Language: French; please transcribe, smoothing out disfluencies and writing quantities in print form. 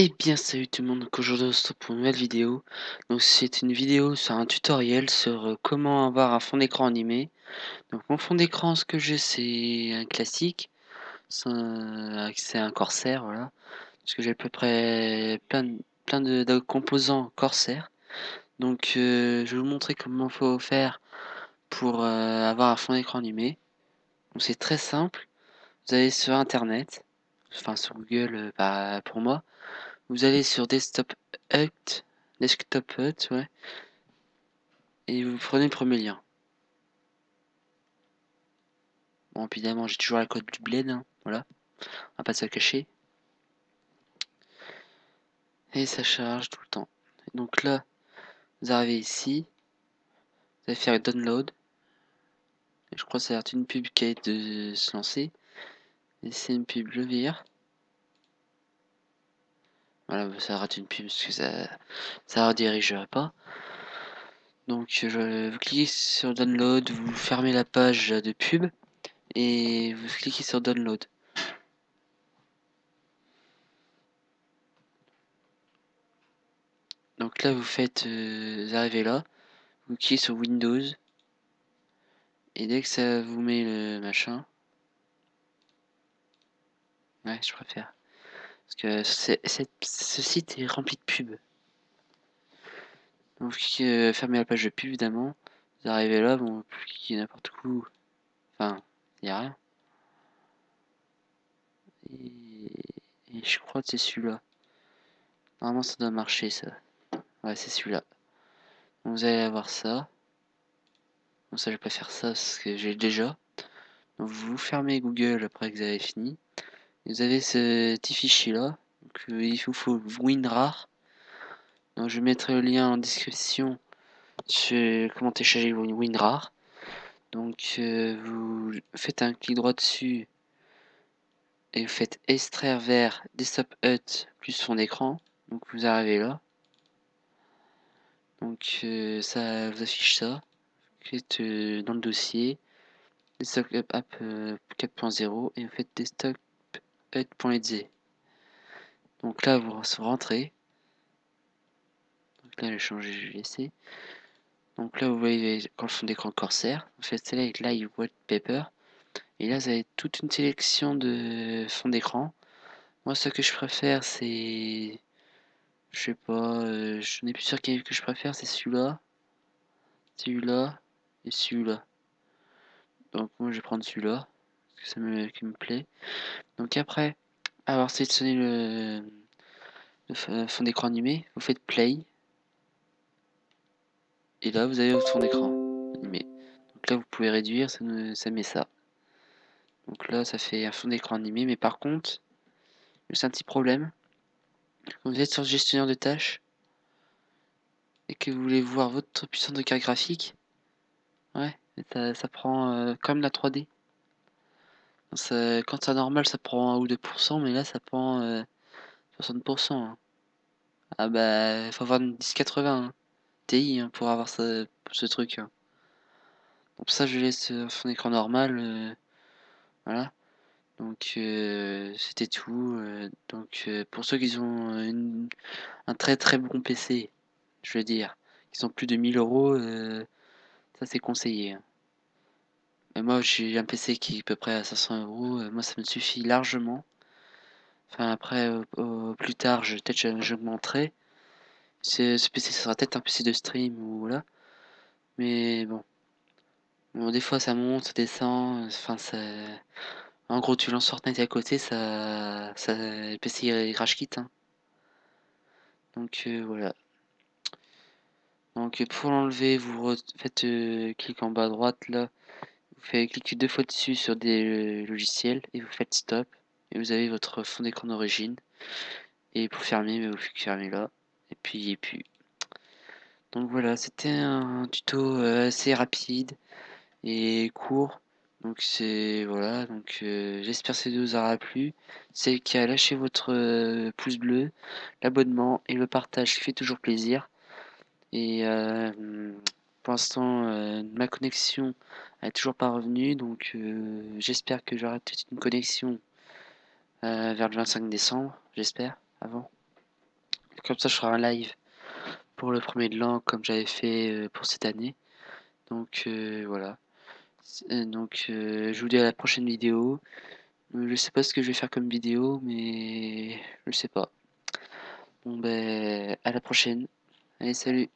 Eh bien salut tout le monde, donc aujourd'hui on se retrouve pour une nouvelle vidéo. Donc c'est une vidéo sur un tutoriel sur comment avoir un fond d'écran animé. Donc mon fond d'écran, ce que j'ai, c'est un classique, c'est un Corsair, voilà. Parce que j'ai à peu près plein de composants Corsair. Donc je vais vous montrer comment il faut faire pour avoir un fond d'écran animé. Donc c'est très simple, vous allez sur internet, enfin sur Google pour moi. Vous allez sur Desktop Hut, ouais, et vous prenez le premier lien. Bon, évidemment, j'ai toujours la code du bled, hein, voilà, on va pas se le cacher. Et ça charge tout le temps. Donc là, vous arrivez ici, vous allez faire download. Et je crois que ça a l'air une pub qui a été de se lancer. Et c'est une pub, je vire. Voilà, ça rate une pub parce que ça redirigera pas. Donc vous cliquez sur download, vous fermez la page de pub et vous cliquez sur download. Donc là vous arrivez là, vous cliquez sur Windows et dès que ça vous met le machin, ouais je préfère parce que ce site est rempli de pubs. Donc vous cliquez, fermez la page de pub évidemment, vous arrivez là, bon vous pouvez cliquer n'importe où, enfin il n'y a rien. Et je crois que c'est celui-là. Normalement ça doit marcher ça. Ouais c'est celui-là. Donc vous allez avoir ça. Bon ça je vais pas faire ça parce que j'ai déjà. Donc vous fermez Google après que vous avez fini. Vous avez ce petit fichier là. Donc, il vous faut WinRAR. Donc je mettrai le lien en description sur comment télécharger WinRAR. Donc vous faites un clic droit dessus et vous faites extraire vers Desktop Hut plus fond d'écran. Donc vous arrivez là. Donc ça vous affiche ça. Vous êtes dans le dossier Desktop App 4.0 et vous faites Desktop Hut.exe. Donc là vous rentrez. Donc là je vais changer, je vais laisser. Donc là vous voyez quand le fond d'écran Corsair, vous faites Select Live Wallpaper et là vous avez toute une sélection de fonds d'écran. Moi ce que je préfère c'est, je sais pas, je n'ai plus sûr quel que je préfère, c'est celui-là, celui-là et celui-là. Donc moi je vais prendre celui-là, parce que qui me plaît. Donc après avoir sélectionné le fond d'écran animé, vous faites Play. Et là vous avez votre fond d'écran animé. Donc là vous pouvez réduire, ça met ça. Donc là ça fait un fond d'écran animé, mais par contre, c'est un petit problème. Quand vous êtes sur le gestionnaire de tâches et que vous voulez voir votre puissance de carte graphique, ouais, ça prend comme la 3D. Quand c'est normal, ça prend 1 ou 2%, mais là ça prend 60%. Hein. Ah bah, faut avoir une 1080 hein, Ti hein, pour avoir ce truc. Hein. Donc ça, je laisse fond d'écran normal. Voilà. Donc c'était tout. Donc pour ceux qui ont un très très bon PC, je veux dire, qui sont plus de 1000 €, ça c'est conseillé. Hein. Mais moi j'ai un PC qui est à peu près à 500 €, moi ça me suffit largement. Enfin après, plus tard, peut-être j'augmenterai. Ce PC ça sera peut-être un PC de stream ou voilà. Mais bon. Bon, des fois ça monte, ça descend, enfin ça. En gros tu lances Fortnite à côté, le PC il crash kit. Hein. Donc voilà. Donc pour l'enlever, vous faites clic en bas à droite là, vous faites cliquer 2 fois dessus sur des logiciels et vous faites stop et vous avez votre fond d'écran d'origine. Et pour fermer, vous fermez là et puis. Donc voilà, c'était un tuto assez rapide et court. Donc c'est voilà, donc j'espère que cette vidéo vous aura plu. C'est qui a lâché votre pouce bleu, l'abonnement et le partage qui fait toujours plaisir. Et pour l'instant, ma connexion est toujours pas revenue, donc j'espère que j'aurai peut-être une connexion vers le 25 décembre, j'espère, avant. Comme ça, je ferai un live pour le premier de l'an, comme j'avais fait pour cette année. Donc voilà. Donc je vous dis à la prochaine vidéo. Je sais pas ce que je vais faire comme vidéo, mais je sais pas. Bon ben, à la prochaine. Allez, salut.